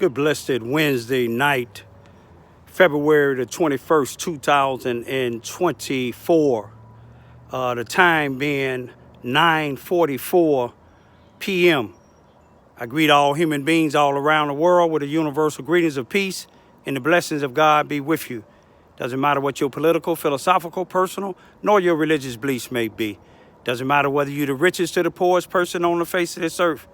Good blessed Wednesday night, February the 21st, 2024. The time being 9:44 p.m. I greet all human beings all around the world with the universal greetings of peace and the blessings of God be with you. Doesn't matter what your political, philosophical, personal, nor your religious beliefs may be. Doesn't matter whether you're the richest to the poorest person on the face of this earth.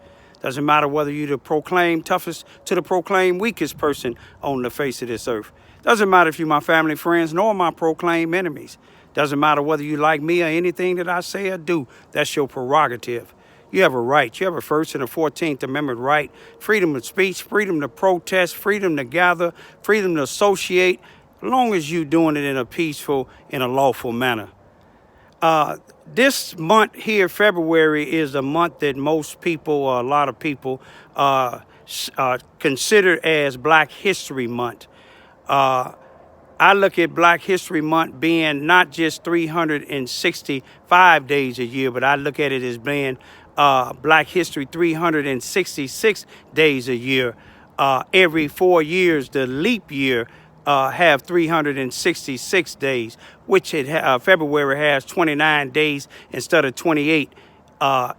Doesn't matter whether you're the proclaimed toughest to the proclaimed weakest person on the face of this earth. Doesn't matter if you're my family, friends, nor my proclaimed enemies. Doesn't matter whether you like me or anything that I say or do. That's your prerogative. You have a right. You have a First and a 14th Amendment right. Freedom of speech, freedom to protest, freedom to gather, freedom to associate, as long as you're doing it in a peaceful and a lawful manner. This month here, February, is a month that most people, a lot of people, consider as Black History Month. I look at Black History Month being not just 365 days a year, but I look at it as being Black History 366 days a year. Every 4 years, the leap year have 366 days, which February has 29 days instead of 28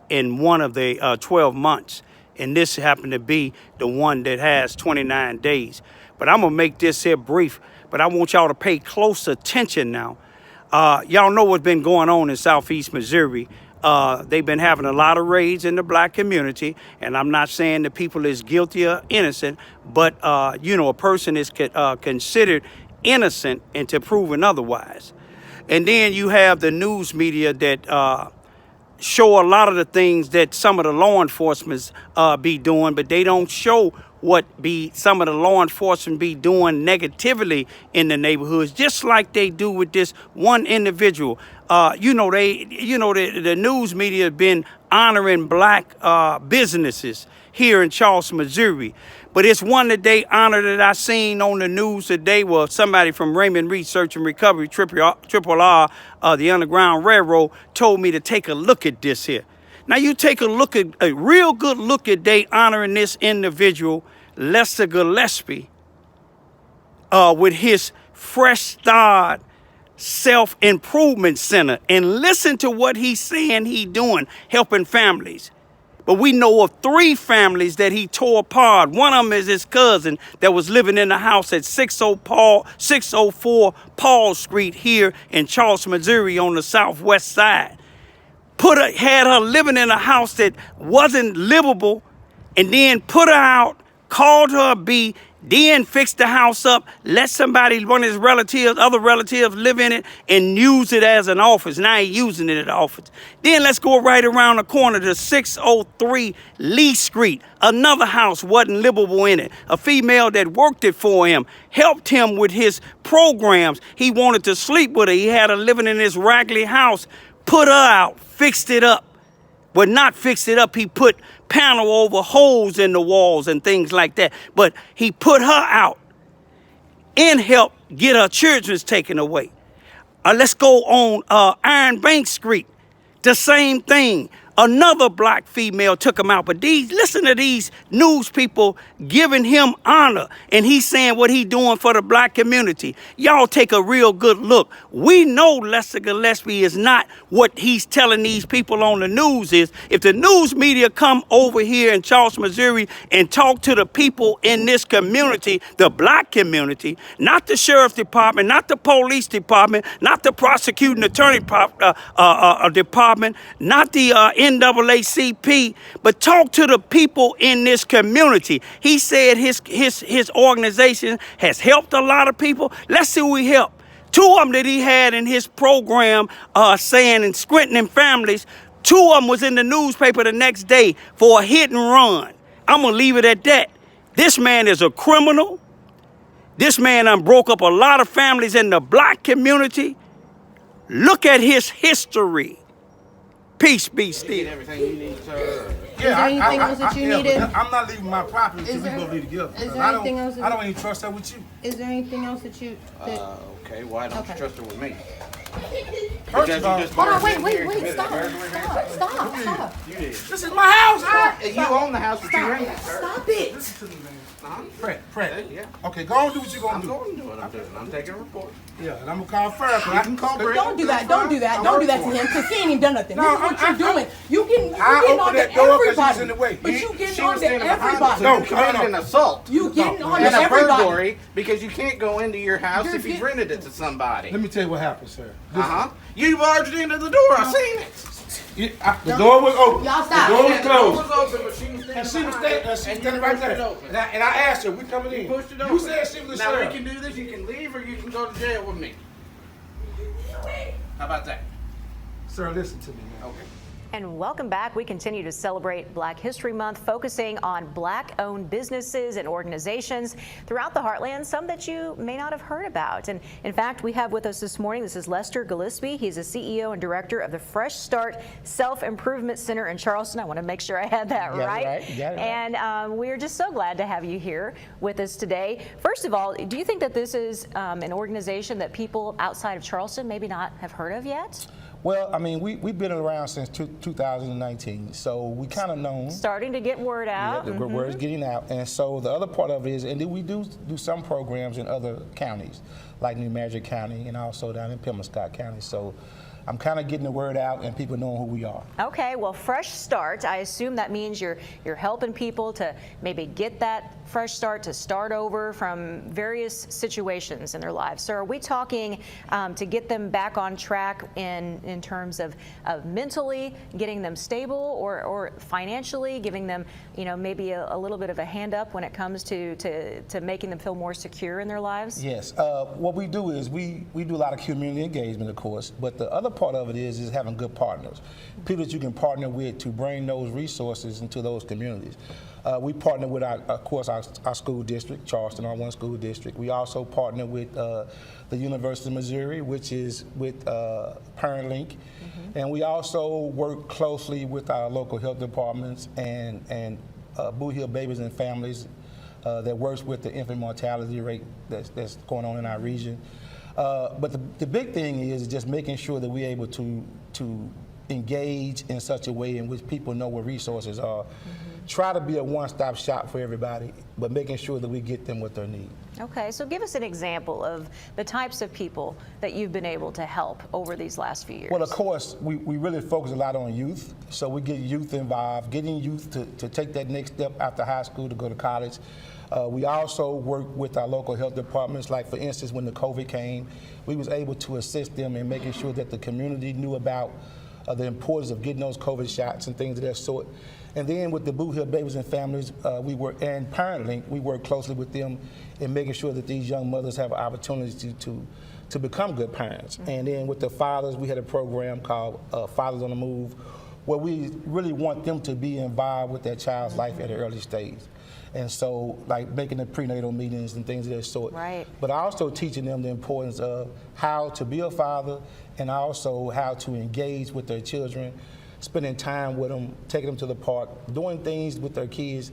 in one of the 12 months. And this happened to be the one that has 29 days. But I'm going to make this here brief, but I want y'all to pay close attention now. Y'all know what's been going on in Southeast Missouri. They've been having a lot of raids in the Black community, and I'm not saying the people is guilty or innocent, but, a person is considered innocent until proven otherwise. And then you have the news media that show a lot of the things that some of the law enforcement be doing, but they don't show what some of the law enforcement be doing negatively in the neighborhoods, just like they do with this one individual. The news media have been honoring Black businesses here in Charleston, Missouri. But it's one that they honor that I seen on the news today was somebody from Raymond Research and Recovery, Triple R, the Underground Railroad, told me to take a look at this here. Now you take a real good look at they honoring this individual, Lester Gillespie, with his Fresh Start Self-Improvement Center, and listen to what he's saying he doing, helping families. But we know of 3 families that he tore apart. One of them is his cousin that was living in the house at 604 Paul Street here in Charleston, Missouri on the southwest side. Had her living in a house that wasn't livable, and then put her out, called her a B, then fixed the house up, let somebody, one of his relatives, other relatives live in it and use it as an office. Now he's using it as an office. Then let's go right around the corner to 603 Lee Street. Another house wasn't livable in it. A female that worked it for him, helped him with his programs. He wanted to sleep with her. He had her living in this raggedy house. Put her out, fixed it up. But not fixed it up, he put panel over holes in the walls and things like that. But he put her out and helped get her children taken away. Let's go on Iron Bank Street. The same thing. Another Black female took him out. But listen to these news people giving him honor. And he's saying what he doing for the Black community. Y'all take a real good look. We know Lester Gillespie is not what he's telling these people on the news is. If the news media come over here in Charleston, Missouri and talk to the people in this community, the Black community, not the sheriff department, not the police department, not the prosecuting attorney department, not the NAACP, but talk to the people in this community. He said his organization has helped a lot of people. Let's see who he helped. 2 of them that he had in his program saying and strengthening families, 2 of them was in the newspaper the next day for a hit and run. I'm going to leave it at that. This man is a criminal. This man done broke up a lot of families in the Black community. Look at his history. Peace be still. Everything you need, sir. Is there anything else that you needed? I'm not leaving my property until we go be together. Is there anything else? I don't even trust her with you. Is there anything else that you? Okay, why don't you trust her with me? First Because of you all, just Hold on, barged in wait, here and wait, committed a stop, burglary. stop. You did. this is my house, huh? You own the house that you rented, sir. Stop it. Listen to me, man. Uh-huh. Fred. Yeah. Okay, go on and do what you're I'm gonna do. going to do what I'm doing. I'm taking a report. Yeah, and I'm gonna call Fred. You can call Brett. Don't do that. Don't do that. Don't do that to him, because he ain't even done nothing. No, This is what I- you're doing. You getting I on opened to that door 'cause he was everybody. in the way. But you She getting was on to standing behind us, everybody. so No, you committed an assault. You getting on to And a everybody. burglary because you can't go into your house You're if you've get- rented it to somebody. Let me tell you what happened, sir. Uh-huh. You barged into the door. I seen it. The door was open. Y'all stop. The door was Yeah, the door closed. was open, but she was And standing she was behind it, standing and you right pushed it there. open. And I asked her, we coming in. Pushed it You open. said she was a Now we sheriff. can do this. You can leave or you can go to jail with me. How about that? Sir, listen to me, man. Okay. And welcome back. We continue to celebrate Black History Month, focusing on Black-owned businesses and organizations throughout the Heartland, some that you may not have heard about. And in fact, we have with us this morning, this is Lester Gillespie. He's the CEO and director of the Fresh Start Self-Improvement Center in Charleston. I want to make sure I had that You got it right. right. You got it right. And we're just so glad to have you here with us today. First of all, do you think that this is an organization that people outside of Charleston maybe not have heard of yet? Well, I mean, we've been around since 2019, so we kind of known. Starting to get word out. Yeah, the word is getting out, and so the other part of it is, and then we do some programs in other counties, like New Madrid County and also down in Pembroke County. So I'm kind of getting the word out and people knowing who we are. Okay, well, fresh start. I assume that means you're helping people to maybe get that fresh start, to start over from various situations in their lives. So are we talking to get them back on track in terms of mentally getting them stable, or financially giving them, you know, maybe a little bit of a hand up when it comes to making them feel more secure in their lives? Yes. What we do is we do a lot of community engagement, of course, but the other part of it is having good partners, people that you can partner with to bring those resources into those communities. We partner with, of course, our school district, Charleston, our one school district. We also partner with the University of Missouri, which is with ParentLink. And we also work closely with our local health departments and Blue Hill Babies and Families that works with the infant mortality rate that's going on in our region. But the big thing is just making sure that we're able to engage in such a way in which people know what resources are. Try to be a one-stop shop for everybody, but making sure that we get them what they need. Okay, so give us an example of the types of people that you've been able to help over these last few years. Well, of course, we really focus a lot on youth, so we get youth involved, getting youth to take that next step after high school to go to college. We also work with our local health departments, like for instance, when the COVID came, we was able to assist them in making sure that the community knew about the importance of getting those COVID shots and things of that sort. And then with the Blue Hill Babies and Families, we work, and ParentLink, we work closely with them in making sure that these young mothers have an opportunity to become good parents. And then with the fathers, we had a program called Fathers on the Move, where we really want them to be involved with their child's life at an early stage. And so, like making the prenatal meetings and things of that sort. Right. But also teaching them the importance of how to be a father and also how to engage with their children, spending time with them, taking them to the park, doing things with their kids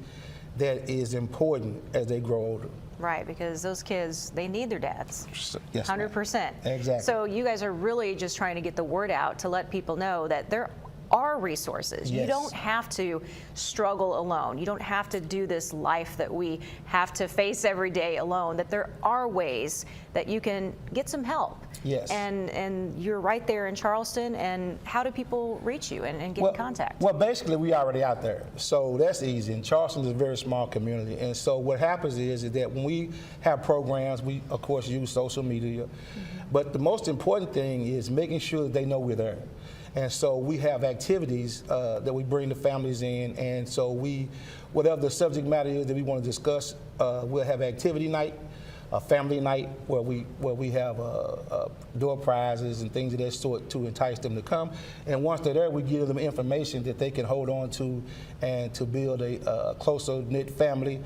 that is important as they grow older. Right, because those kids, they need their dads. Yes, ma'am. 100%. Exactly. So you guys are really just trying to get the word out to let people know that there are resources. You Yes. don't have to struggle alone. You don't have to do this life that we have to face every day alone, that there are ways that you can get some help. Yes. And you're right there in Charleston, and how do people reach you and get in contact? Well, basically, we already out there, so that's easy. And Charleston is a very small community, and so what happens is that when we have programs, we of course use social media, but the most important thing is making sure that they know we're there. And so we have activities that we bring the families in, and so whatever the subject matter is that we want to discuss, we'll have activity night, a family night where we have door prizes and things of that sort to entice them to come. And once they're there, we give them information that they can hold on to and to build a closer knit family.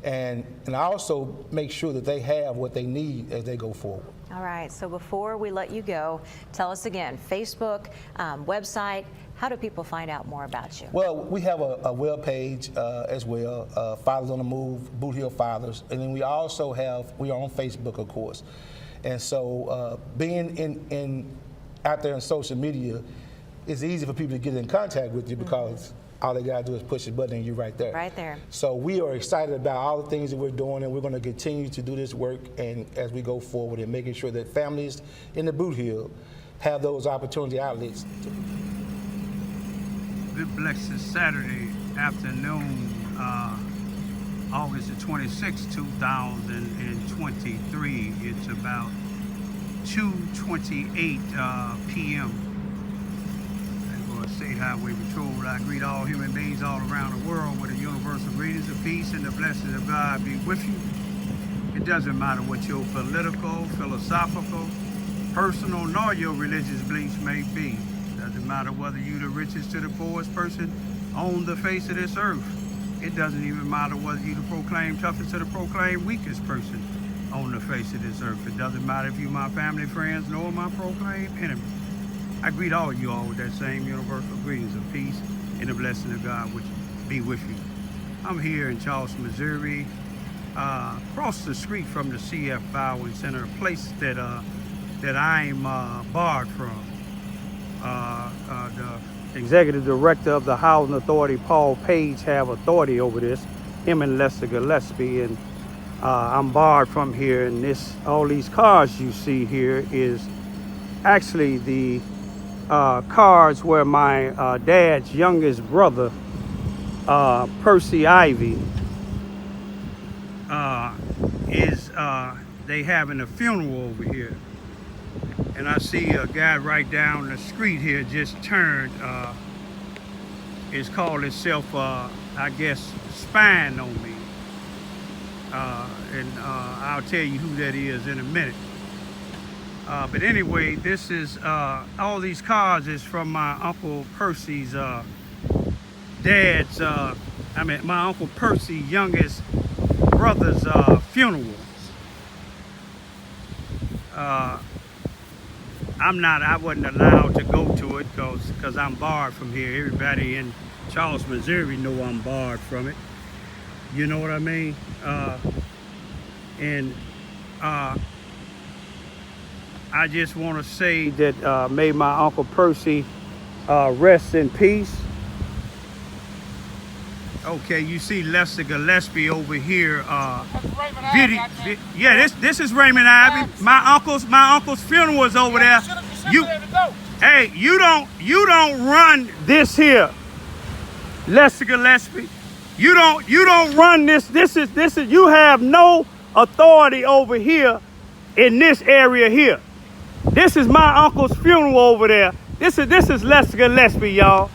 And I also make sure that they have what they need as they go forward. All right, so before we let you go, tell us again, Facebook, website, how do people find out more about you? Well, we have a web page as well, Fathers on the Move, Boot Hill Fathers, and then we also we are on Facebook, of course. And so being out there on social media, it's easy for people to get in contact with you because all they gotta do is push a button and you're right there. Right there. So we are excited about all the things that we're doing, and we're going to continue to do this work and as we go forward and making sure that families in the Boot Heel have those opportunity outlets. Good blessed Saturday afternoon, August the 26th, 2023. It's about 2:28 p.m. State Highway Patrol. I greet all human beings all around the world with the universal greetings of peace and the blessings of God be with you. It doesn't matter what your political, philosophical, personal, nor your religious beliefs may be. It doesn't matter whether you're the richest to the poorest person on the face of this earth. It doesn't even matter whether you're the proclaimed toughest to the proclaimed weakest person on the face of this earth. It doesn't matter if you're my family, friends, nor my proclaimed enemy. I greet all of you all with that same universal greetings of peace and the blessing of God which be with you. I'm here in Charleston, Missouri, across the street from the C.F. Bowen Center, a place that I'm barred from. The executive director of the Housing Authority, Paul Page, have authority over this, him and Lester Gillespie, and I'm barred from here. And all these cars you see here is actually the cars where my dad's youngest brother, Percy Ivy, they having a funeral over here. And I see a guy right down the street here just turned, it's called itself, I guess, spying on me. And I'll tell you who that is in a minute. But anyway, this is, all these cars is from my Uncle Percy's dad's, my Uncle Percy's youngest brother's funeral. I wasn't allowed to go to it because I'm barred from here. Everybody in Charleston, Missouri know I'm barred from it. You know what I mean? I just want to say that may my Uncle Percy rest in peace. Okay, you see Lester Gillespie over here. This is Raymond Ivy. My uncle's funeral is over there. You don't run this here, Lester Gillespie. You don't run this. This is you have no authority over here in this area here. This is my uncle's funeral over there. This is Lester Gillespie, y'all.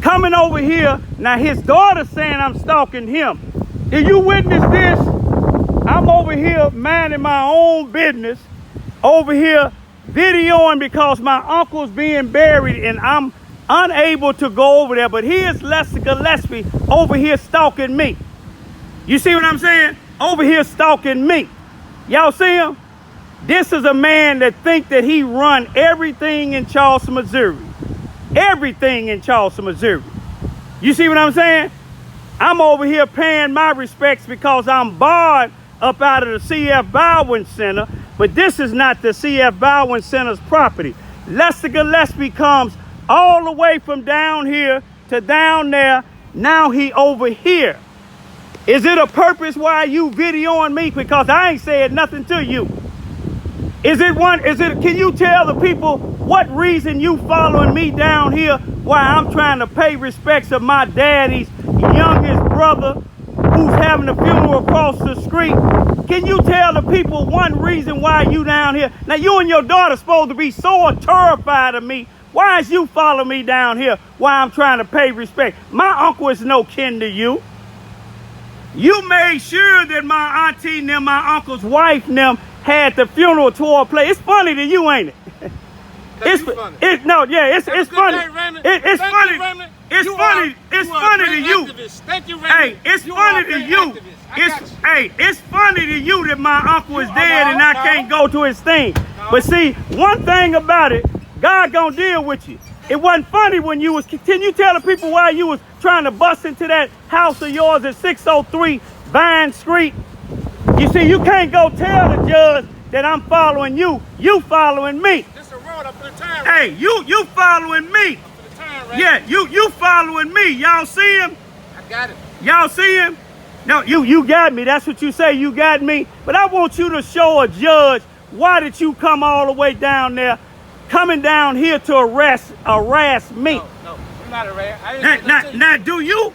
Coming over here. Now his daughter's saying I'm stalking him. Did you witness this? I'm over here minding my own business. Over here videoing because my uncle's being buried and I'm unable to go over there. But here's Lester Gillespie over here stalking me. You see what I'm saying? Over here stalking me. Y'all see him? This is a man that think that he run everything in Charleston, Missouri. Everything in Charleston, Missouri. You see what I'm saying? I'm over here paying my respects because I'm barred up out of the C.F. Bowen Center, but this is not the C.F. Bowen Center's property. Lester Gillespie comes all the way from down here to down there. Now he over here. Is it a purpose why you videoing me? Because I ain't said nothing to you. Can you tell the people what reason you following me down here while I'm trying to pay respects of my daddy's youngest brother who's having a funeral across the street? Can you tell the people one reason why you down here? Now you and your daughter supposed to be so terrified of me. Why is you following me down here while I'm trying to pay respect? My uncle is no kin to you. You made sure that my auntie and them, my uncle's wife and them had the funeral tour play. It's funny to you, ain't it? It's funny. It's funny. It's funny. It's funny. It's funny to you. Thank you, Raymond. Hey, it's funny to you. It's funny to you that my uncle is dead and I can't go to his thing. But see, one thing about it, God gonna deal with you. It wasn't funny when you was. Can you tell the people why you was trying to bust into that house of yours at 603 Vine Street? You see, you can't go tell the judge that I'm following you. You following me. This a road. for the time. Hey, you following me? For the time, right? Yeah, you following me. Y'all see him? I got it. Y'all see him? No, you got me. That's what you say. You got me. But I want you to show a judge why did you come all the way down there, coming down here to harass me. No, I'm not a rat. I didn't say Now, nothing to now, do you?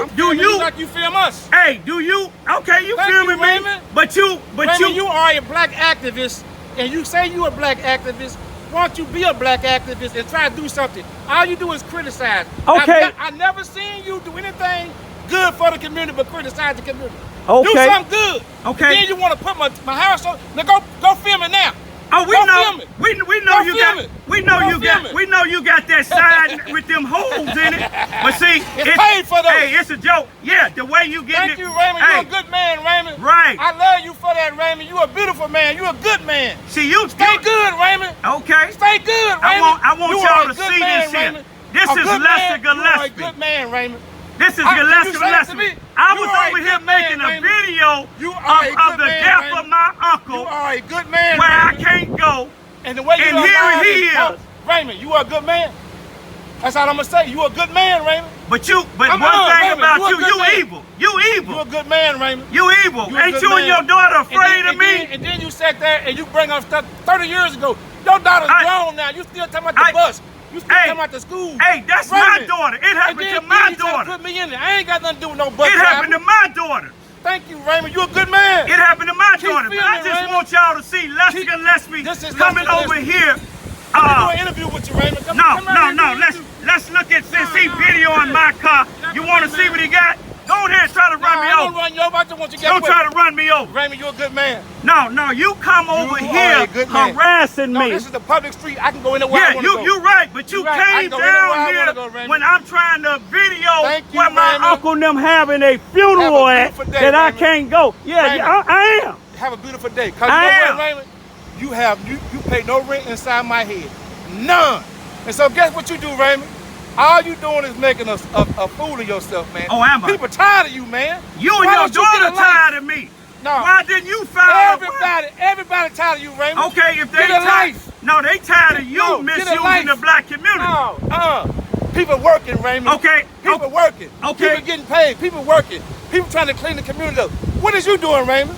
I'm filming you like you film us. Hey, do you? Okay, you Thank filming you, me? Raymond. But Raymond, you are a black activist, and you say you a black activist. Why don't you be a black activist and try to do something? All you do is criticize. Okay. I never seen you do anything good for the community but criticize the community. Okay. Do something good. Okay. And then you want to put my house on. Now go film it now. Oh, we Go know. film it. We know Go you film got. it. We know Go you got. film it. We know you got that side with them holes in it. But see, It's paid for those. Hey, it's a joke. Yeah, the way you get Thank it. you, Raymond. Hey, You're a good man, Raymond. Right. I love you for that, Raymond. You're a beautiful man. You're a good man. See, you Stay good, Raymond. Okay. Stay good, Raymond. I want You y'all are a to good see man, this here. Raymond. This A is good Lester man. You are a Gillespie. good man, Raymond. This is Can you Gillespie. say that to me? I You was are a over here good man, making a Raymond. video You are a of good the man, death Raymond. of my You uncle, are a good man, where I Raymond. can't go. And the way you and don't here lie he is- is. Raymond, you are a good man. That's all I'm gonna say. You a good man, Raymond. But I'm one thing Raymond, about you a you, good you man. evil. You You evil. a good man, Raymond. You evil. You a Ain't good you and man. your daughter afraid of me? And then you sat there and you bring up stuff 30 years ago. Your daughter's grown now. You still talking about the bus. You still talking about the school. Hey, that's my Raymond. daughter. It happened And to then my you trying to daughter. Put me in there. I ain't got nothing to do with no bus It happened to driver. my daughter. Thank you, Raymond. You a good man. It happened to my Keep daughter. But I filming, just Raymond. want y'all to see Lester Keep- Gillespie This is coming Lester over Gillespie. here. Do an interview with you, Raymond. Come come out here and do an Let's look at since he No, videoing my car. You want to see what he got? Go ahead and try to run me I don't over. run you over. I just want you to get Don't away. try to run me over. Raymond, you're a good man. No, you come over are here a good man. harassing No, me. this is the public street. I can go anywhere I Yeah, want to go. you right, but you You right. I came can go anywhere I down wanna here go, Raymond. when I'm trying to video Thank you, where my Raymond. uncle and them having a funeral Have a at beautiful day, that I Raymond. can't go. Yeah, Raymond. I am. Have a beautiful day. Cause I you know am. what, Raymond? You pay no rent inside my head. None. And so guess what you do, Raymond? All you doing is making a fool of yourself, man. Oh, am I? People tired of you, man. You and Why your don't you get daughter a life? tired of me. No. Why didn't you file? Everybody tired of you, Raymond. Okay, if they Get a tired, life. no, they tired of you No, get a misusing life. the black community. No, people working, Raymond. Okay, People okay. working. Okay. People getting paid. People working. People trying to clean the community up. What is you doing, Raymond?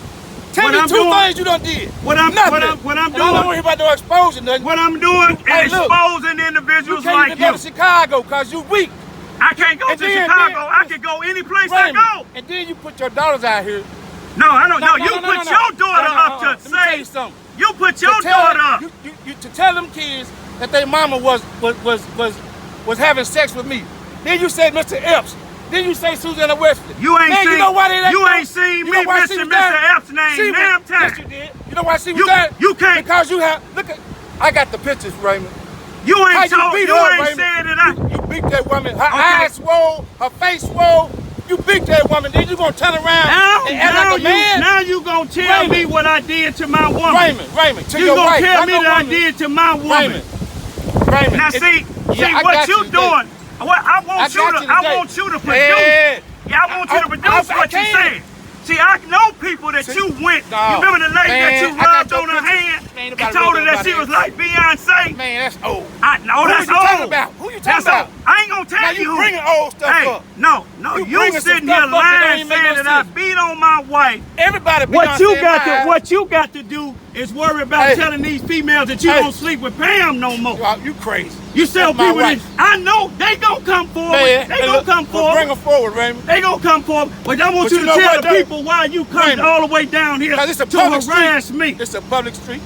Tell What me I'm two doing- thing you done did. what I'm Nothing. doing- And I don't want to hear about no exposing nothing. What I'm doing Hey, is look, exposing You individuals can't like even go you. to Chicago because you weak. I can't go And to then- Chicago. then- I can go any place I Raymond. go. And then you put your daughters out here. No, I don't know. No, You no, put no, no. your daughter No, no, up to Let me tell you say. something. You put your To tell daughter them- up. to tell them kids that their mama was having sex with me. Then you say Mr. Epps. Then you say Susanna Wesley. You ain't Man, seen. you know why they let you go? ain't seen You me know why she mention was there? Mr. Epps' name She was- damn time. Yes, you did. You know why she was You- there? you can't- Because you have. Look at. I got the pictures, Raymond. You How ain't told. beat You her, ain't Raymond. said that I. You beat that woman. Her Okay. eyes swole. Her face swole. You beat that woman. Then you gonna turn around and act like a man? Now you gonna tell Raymond. me what I did to my woman. Raymond. To You your gonna wife, tell not me no that I woman. did to my woman. Raymond. Now it- see yeah, I what got you today. doing. What I want I you got to. you I today. want you to produce. Yeah. Yeah, I want you to produce I what you can. said. See, I know people that you went. No. You remember the lady Man, that you I got rubbed your on her picture. hand Man, and nobody told her rubbed that on she my was hand. like Beyonce? Man, that's old. I know Who that's you talking old. about? Who you talking That's about? old. I ain't gonna tell Now you you who. bringing old stuff Hey, up. no, You you bringing some sitting stuff here up that lying ain't make saying no that I sense. beat on my wife. Everybody be What on you saying got my to what you got to do is worry about Hey. telling these females that you Hey. don't sleep with Pam no more. You crazy. You tell That's my people that wife. I know they gonna come forward. Man, They hey, gonna look, come well, bring forward. them forward, Raymond. They gonna come forward. But I want But you you to know tell what, the though? people why you come Raymond. all the way down here Because it's a to public harass street. me. It's a public street.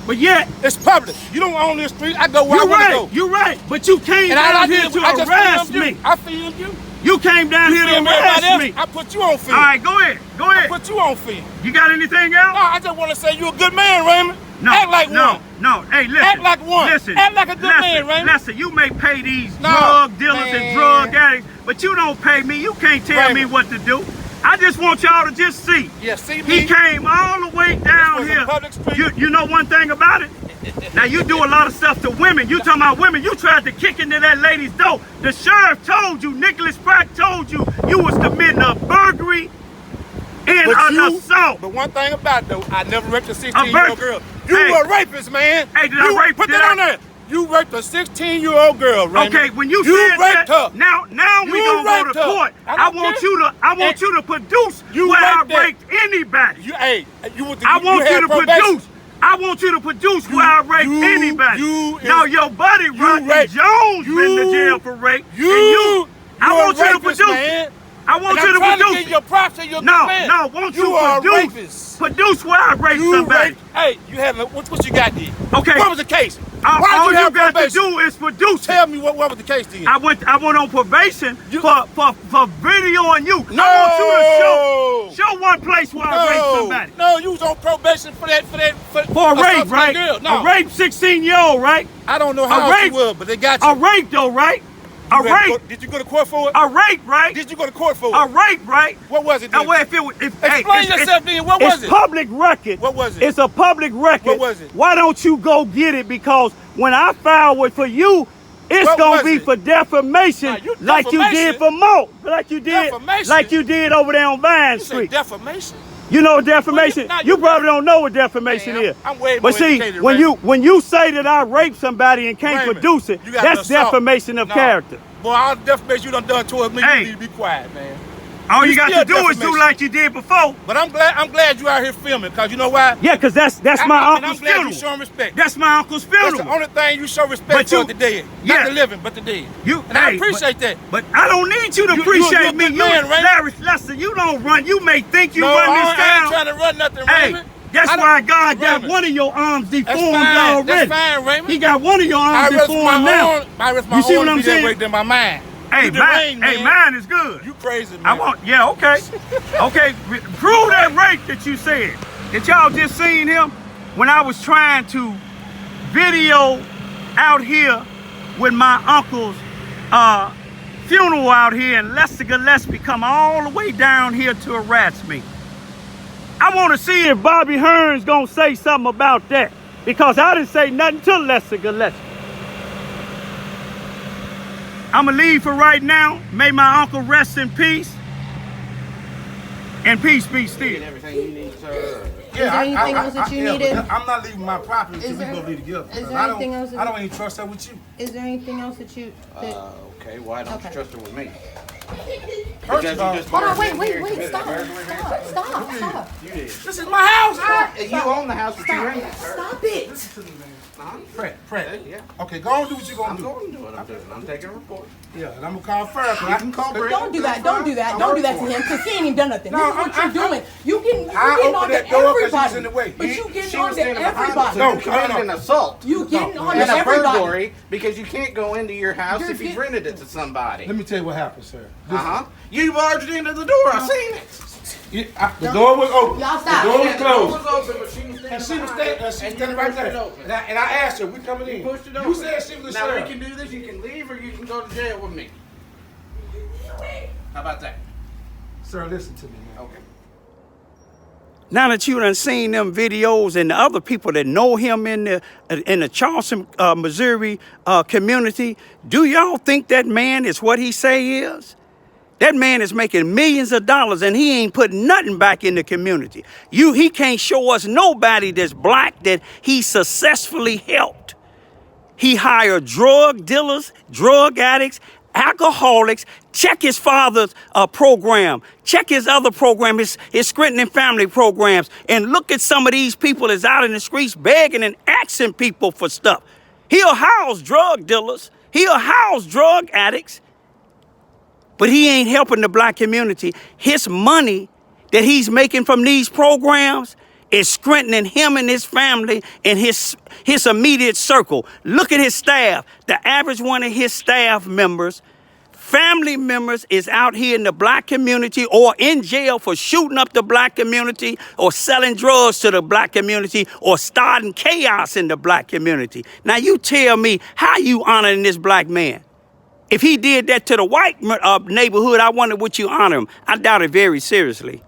But yet, It's public. You don't own this street. I go where I you're want to right. go. You're right. But you came And all I down here did, to I just harass filmed me. you. I filmed you. You came down here to Film harass everybody me. else. I put you on film. All right, go ahead. Go I ahead. put you on film. You got anything else? No, I just want to say you're a good man, Raymond. No, Act like no, one. no. Hey, listen. Act like one. Listen. Act like a good man, Raymond. Listen, you may pay these No, drug dealers man. and drug addicts, but you don't pay me. You can't tell me Raymond. what to do. I just want y'all to just see. Yeah, see me. He came all the way down was a here. public street. You know one thing about it? Now you do a lot of stuff to women. You talking about women. You tried to kick into that lady's door. The sheriff told you, Nicholas Pratt told you, you was committing a burglary and an assault. But one thing about it, though, I never raped a A 16-year-old bur- girl. You Hey. were a rapist, man. Hey, did you I rape? Put did that I, on there. You raped a 16-year-old girl, Raymond. Okay, when you You said raped that, her. now You we gonna go raped to her. court. I I don't want care. you to produce You where I raped that. raped anybody. I want you to produce. I want you to produce where I raped anybody. Now your buddy Rodney raped- Jones been to you- jail for rape. and You I want you to rapist, produce man. it. I want And you to I'm trying produce to get it. your props and your No, man. won't You you are a produce? rapist. Produce where I raped You somebody. raped. Hey, you have what you got there? Okay. What was the case? All Why did you you have got probation? to do is produce Tell it. me what was the case then? I went on probation You- for videoing you. No. I want you to show one place where I raped somebody. No, you was on probation for For a assault rape, to right? that girl. No, A rape 16-year-old, right? I don't know A how old rape. you were, but they got you. A rape though, right? A You had to rape. go- Did you go to court for it? A rape, right? Did you go to court for A it? rape, right? What was it Now, then? where if it was, Explain yourself then. What was it's it? public record. What was it? It's a public record. What was it? Why don't you go get it? Because when I file it for you, it's What gonna was be it? for defamation, Nah, you like you did defamation? for Mo, like you did, Defamation? like you did over there on Vine You say Street. defamation? You know what defamation? Well, you probably don't know what defamation Man, is. I'm way But more see, educated, when Raymond. you say that I raped somebody and can't Raymond, produce it, you got that's the assault. defamation of No. character. Boy, all the defamation you done towards me, Hey. you need to be quiet, man. All you You got still to do is do defamation. like you did before. But I'm glad you out here filming, cause you know why? Yeah, because that's my And I'm uncle's glad funeral. you showing respect. That's my uncle's That's funeral. the only thing you show respect But for you- the dead. yeah. Not the living, but the dead. And I appreciate that. But I don't need you to You- appreciate you're a me. good man, Raymond. Larry Lester, you don't run. You may think you No, run this I ain't town. trying to run nothing, Hey, Raymond. that's I don't- why God got Raymond, one of your arms deformed fine. already. That's fine, Raymond. He got one of your I arms rest deformed my now. own. I rest my You see own what I'm be that saying? way than my mind. Hey, You deranged, man. mine is good. You crazy, man. I want, yeah, okay. Okay, prove that rape that you said. That y'all just seen him when I was trying to video out here with my uncle's funeral out here, and Lester Gillespie come all the way down here to harass me. I want to see if Bobby Hearn's gonna say something about that, because I didn't say nothing to Lester Gillespie. I'ma leave for right now. May my uncle rest in peace. And peace be And still. everything you need, sir. Is there anything else that you needed? but I'm not leaving my property until we there- go be together. is there I don't- anything else that- I don't even trust her with you. Is there anything else that you? That, Okay, why don't Okay. you trust her with me? First Because of all, you just hold on, barged wait, in wait, here and wait, committed a stop, burglary. stop. You did. This is my house. You own the house, but you rented it, sir. Stop it. Fred. Yeah. Okay, go on and do what you're I'm gonna do. going to do what I'm doing. I'm taking a report. Yeah, and I'm gonna call first. I can call Brett. Don't do that. Don't do that. Don't do that to him, because he ain't even done nothing. No, This is what I- you're doing. You getting I on opened to that door 'cause she was everybody. in the way. But you She getting was on to standing behind me, everybody. so No, you committed no. an assault. You getting on to And a everybody. burglary because you can't go into your house You're if you've get- rented it to somebody. Let me tell you what happened, sir. Uh-huh. You barged into the door. I seen it. The door was open. Y'all stop. The door was Yeah, the door closed. was open, but she was standing And she was behind it, standing and you right pushed it there. open. And I asked her, we coming in. You pushed it You open. said she was a Now we sheriff. can do this. You can leave or you can go to jail with me. How about that? Sir, listen to me now. Okay. Now that you done seen them videos and the other people that know him in the Charleston, Missouri community, do y'all think that man is what he say he is? That man is making millions of dollars and he ain't putting nothing back in the community. He can't show us nobody that's black that he successfully helped. He hired drug dealers, drug addicts, alcoholics. Check his father's program. Check his other program, his Scranton and family programs. And look at some of these people that's out in the streets begging and asking people for stuff. He'll house drug dealers. He'll house drug addicts. But he ain't helping the black community. His money that he's making from these programs is strengthening him and his family and his immediate circle. Look at his staff. The average one of his staff members, family members, is out here in the black community or in jail for shooting up the black community or selling drugs to the black community or starting chaos in the black community. Now you tell me how you honoring this black man. If he did that to the white neighborhood, I wonder would you honor him? I doubt it very seriously.